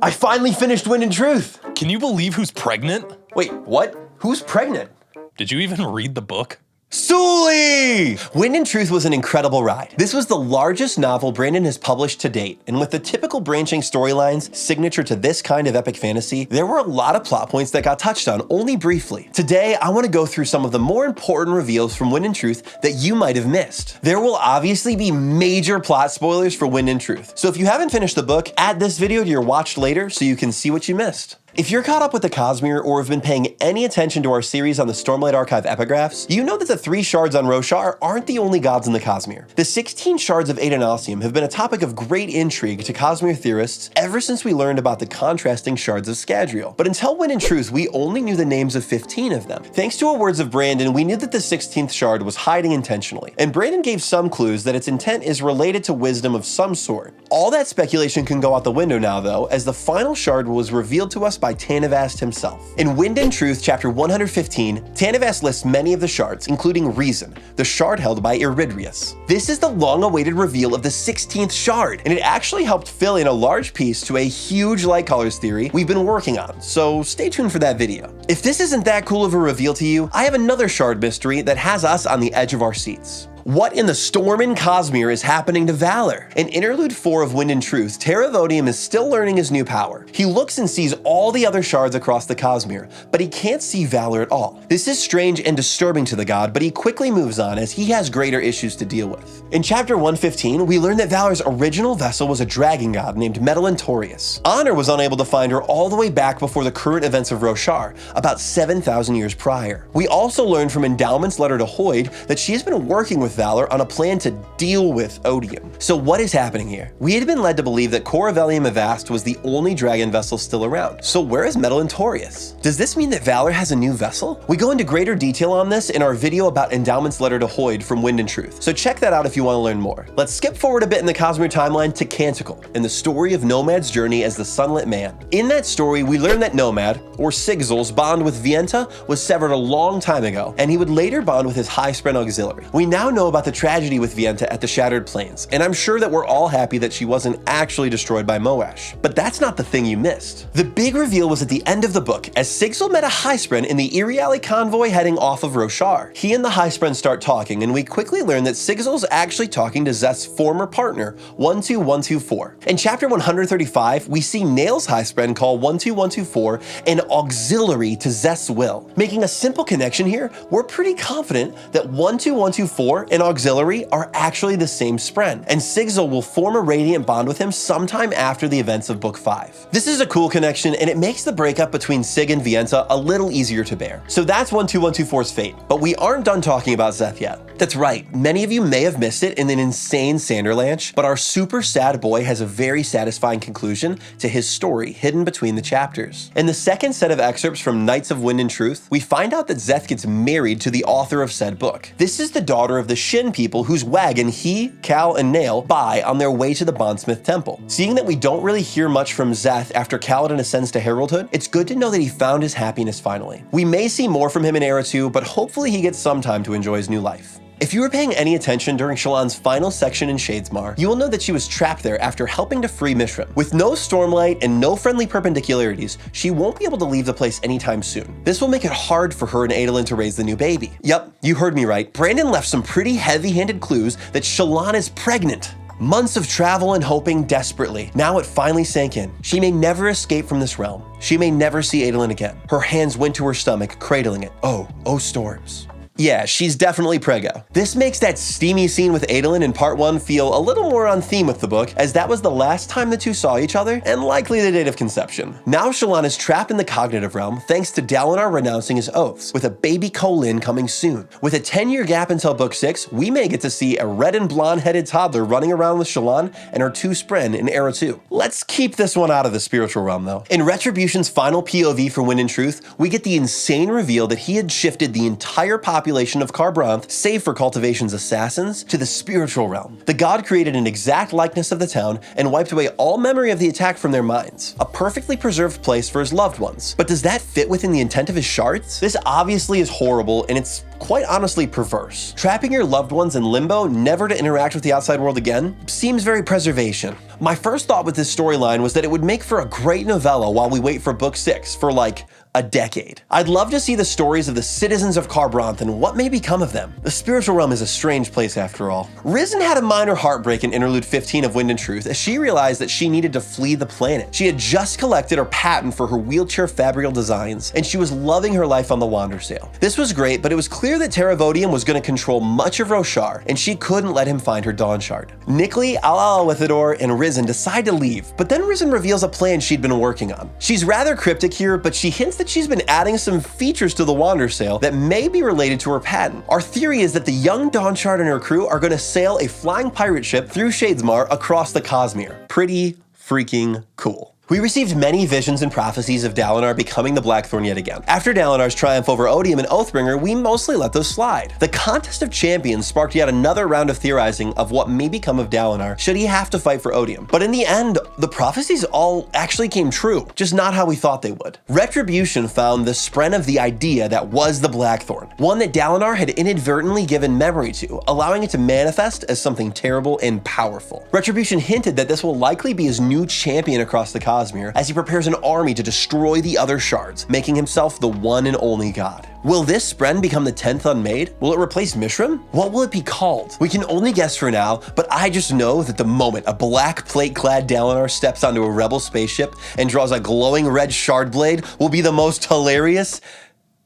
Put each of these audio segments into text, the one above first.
I finally finished Wind and Truth! Can you believe who's pregnant? Wait, what? Who's pregnant? Did you even read the book? Sule! Wind and Truth was an incredible ride. This was the largest novel Brandon has published to date, and with the typical branching storylines signature to this kind of epic fantasy, there were a lot of plot points that got touched on only briefly. Today, I want to go through some of the more important reveals from Wind and Truth that you might have missed. There will obviously be major plot spoilers for Wind and Truth, so if you haven't finished the book, add this video to your watch later so you can see what you missed. If you're caught up with the Cosmere or have been paying any attention to our series on the Stormlight Archive epigraphs, you know that the 3 shards on Roshar aren't the only gods in the Cosmere. The 16 shards of Adonosium have been a topic of great intrigue to Cosmere theorists ever since we learned about the contrasting shards of Scadrial. But until Wind and Truth, we only knew the names of 15 of them. Thanks to words of Brandon, we knew that the 16th shard was hiding intentionally, and Brandon gave some clues that its intent is related to wisdom of some sort. All that speculation can go out the window now though, as the final shard was revealed to us by Tanavast himself. In Wind and Truth, chapter 115, Tanavast lists many of the shards, including Reason, the shard held by Iridrius. This is the long-awaited reveal of the 16th shard, and it actually helped fill in a large piece to a huge light colors theory we've been working on, so stay tuned for that video. If this isn't that cool of a reveal to you, I have another shard mystery that has us on the edge of our seats. What in the storm in Cosmere is happening to Valor? In Interlude 4 of Wind and Truth, Terravodium is still learning his new power. He looks and sees all the other shards across the Cosmere, but he can't see Valor at all. This is strange and disturbing to the god, but he quickly moves on as he has greater issues to deal with. In chapter 115, we learn that Valor's original vessel was a dragon god named Medalentorius. Honor was unable to find her all the way back before the current events of Roshar, about 7,000 years prior. We also learn from Endowment's letter to Hoid that she has been working with Valor on a plan to deal with Odium. So what is happening here? We had been led to believe that Coravelium Avast was the only dragon vessel still around. So where is Medalentorius? Does this mean that Valor has a new vessel? We go into greater detail on this in our video about Endowment's letter to Hoid from Wind and Truth, so check that out if you want to learn more. Let's skip forward a bit in the Cosmere timeline to Canticle and the story of Nomad's journey as the Sunlit Man. In that story, we learn that Nomad, or Sigzil's bond with Vienta was severed a long time ago, and he would later bond with his high-spren auxiliary. We now know about the tragedy with Vienta at the Shattered Plains, and I'm sure that we're all happy that she wasn't actually destroyed by Moash. But that's not the thing you missed. The big reveal was at the end of the book, as Sigzil met a high-spren in the Iriali convoy heading off of Roshar. He and the high-spren start talking, and we quickly learn that Sigzil's actually talking to Szeth's former partner, 12124. In chapter 135, we see Nail's high-spren call 12124 an auxiliary to Szeth's will. Making a simple connection here, we're pretty confident that 12124 and auxiliary are actually the same spren, and Sigzil will form a radiant bond with him sometime after the events of Book 5. This is a cool connection, and it makes the breakup between Sig and Vienta a little easier to bear. So that's 12124's fate, but we aren't done talking about Szeth yet. That's right, many of you may have missed it in an insane Sanderlanche, but our super sad boy has a very satisfying conclusion to his story hidden between the chapters. In the second set of excerpts from Knights of Wind and Truth, we find out that Szeth gets married to the author of said book. This is the daughter of the Shin people whose wagon he, Cal, and Nail buy on their way to the Bondsmith Temple. Seeing that we don't really hear much from Szeth after Kaladin ascends to heraldhood, it's good to know that he found his happiness finally. We may see more from him in Era 2, but hopefully he gets some time to enjoy his new life. If you were paying any attention during Shallan's final section in Shadesmar, you will know that she was trapped there after helping to free Mishram. With no stormlight and no friendly perpendicularities, she won't be able to leave the place anytime soon. This will make it hard for her and Adolin to raise the new baby. Yep, you heard me right. Brandon left some pretty heavy-handed clues that Shallan is pregnant. Months of travel and hoping desperately. Now it finally sank in. She may never escape from this realm. She may never see Adolin again. Her hands went to her stomach, cradling it. Oh storms. Yeah, she's definitely preggo. This makes that steamy scene with Adolin in part 1 feel a little more on theme with the book, as that was the last time the two saw each other, and likely the date of conception. Now Shallan is trapped in the cognitive realm thanks to Dalinar renouncing his oaths, with a baby Kholin coming soon. With a 10-year gap until book 6, we may get to see a red and blonde-headed toddler running around with Shallan and her two spren in Era 2. Let's keep this one out of the spiritual realm though. In Retribution's final POV for Wind and Truth, we get the insane reveal that he had shifted the entire population of Karbranth, save for Cultivation's assassins, to the spiritual realm. The god created an exact likeness of the town and wiped away all memory of the attack from their minds. A perfectly preserved place for his loved ones. But does that fit within the intent of his shards? This obviously is horrible, and it's quite honestly perverse. Trapping your loved ones in limbo, never to interact with the outside world again, seems very preservation. My first thought with this storyline was that it would make for a great novella while we wait for book 6 for like a decade. I'd love to see the stories of the citizens of Karbranth and what may become of them. The spiritual realm is a strange place after all. Risen had a minor heartbreak in Interlude 15 of Wind and Truth as she realized that she needed to flee the planet. She had just collected her patent for her wheelchair fabrial designs, and she was loving her life on the Wandersail. This was great, but it was clear that Teravodium was going to control much of Roshar, and she couldn't let him find her Dawn Shard. Nickley, Al-Alawithador, and Risen decide to leave, but then Risen reveals a plan she'd been working on. She's rather cryptic here, but she hints that she's been adding some features to the Wandersail that may be related to her patent. Our theory is that the young Dawn Shard and her crew are going to sail a flying pirate ship through Shadesmar across the Cosmere. Pretty freaking cool. We received many visions and prophecies of Dalinar becoming the Blackthorn yet again. After Dalinar's triumph over Odium and Oathbringer, we mostly let those slide. The Contest of Champions sparked yet another round of theorizing of what may become of Dalinar should he have to fight for Odium. But in the end, the prophecies all actually came true, just not how we thought they would. Retribution found the spren of the idea that was the Blackthorn, one that Dalinar had inadvertently given memory to, allowing it to manifest as something terrible and powerful. Retribution hinted that this will likely be his new champion across the Cosmere as he prepares an army to destroy the other shards, making himself the one and only god. Will this spren become the 10th Unmade? Will it replace Mishram? What will it be called? We can only guess for now, but I just know that the moment a black plate-clad Dalinar steps onto a rebel spaceship and draws a glowing red shard blade will be the most hilarious.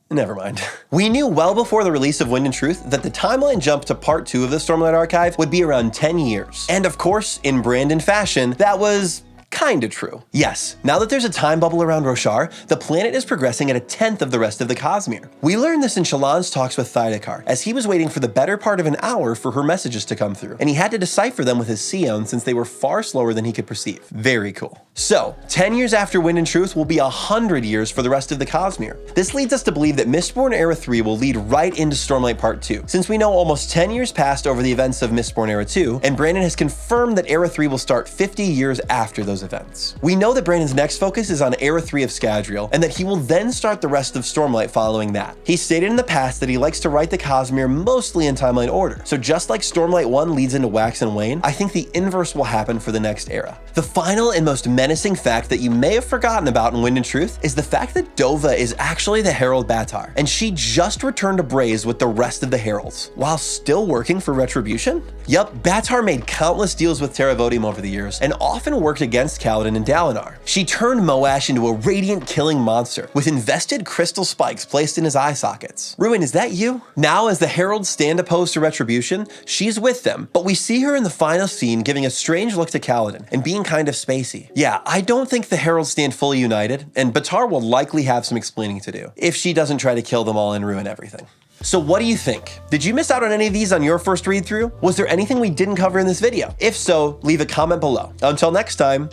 Never mind. We knew well before the release of Wind and Truth that the timeline jump to part 2 of the Stormlight Archive would be around 10 years. And of course, in Brandon fashion, that was kinda true. Yes, now that there's a time bubble around Roshar, the planet is progressing at a 10th of the rest of the Cosmere. We learned this in Shallan's talks with Thydakar, as he was waiting for the better part of an hour for her messages to come through, and he had to decipher them with his Sion since they were far slower than he could perceive. Very cool. So, 10 years after Wind and Truth will be 100 years for the rest of the Cosmere. This leads us to believe that Mistborn Era 3 will lead right into Stormlight Part 2, since we know almost 10 years passed over the events of Mistborn Era 2, and Brandon has confirmed that Era 3 will start 50 years after those events. We know that Brandon's next focus is on Era 3 of Scadrial, and that he will then start the rest of Stormlight following that. He stated in the past that he likes to write the Cosmere mostly in timeline order, so just like Stormlight 1 leads into Wax and Wane, I think the inverse will happen for the next era. The final and most menacing fact that you may have forgotten about in Wind and Truth is the fact that Dova is actually the Herald Batar, and she just returned to Braze with the rest of the Heralds, while still working for Retribution? Yup, Batar made countless deals with Teravodium over the years, and often worked against Kaladin and Dalinar. She turned Moash into a radiant killing monster, with invested crystal spikes placed in his eye sockets. Ruin, is that you? Now, as the Heralds stand opposed to Retribution, she's with them, but we see her in the final scene giving a strange look to Kaladin, and being kind of spacey. Yeah, I don't think the Heralds stand fully united, and Batar will likely have some explaining to do, if she doesn't try to kill them all and ruin everything. So what do you think? Did you miss out on any of these on your first read through? Was there anything we didn't cover in this video? If so, leave a comment below. Until next time,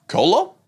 Kolo?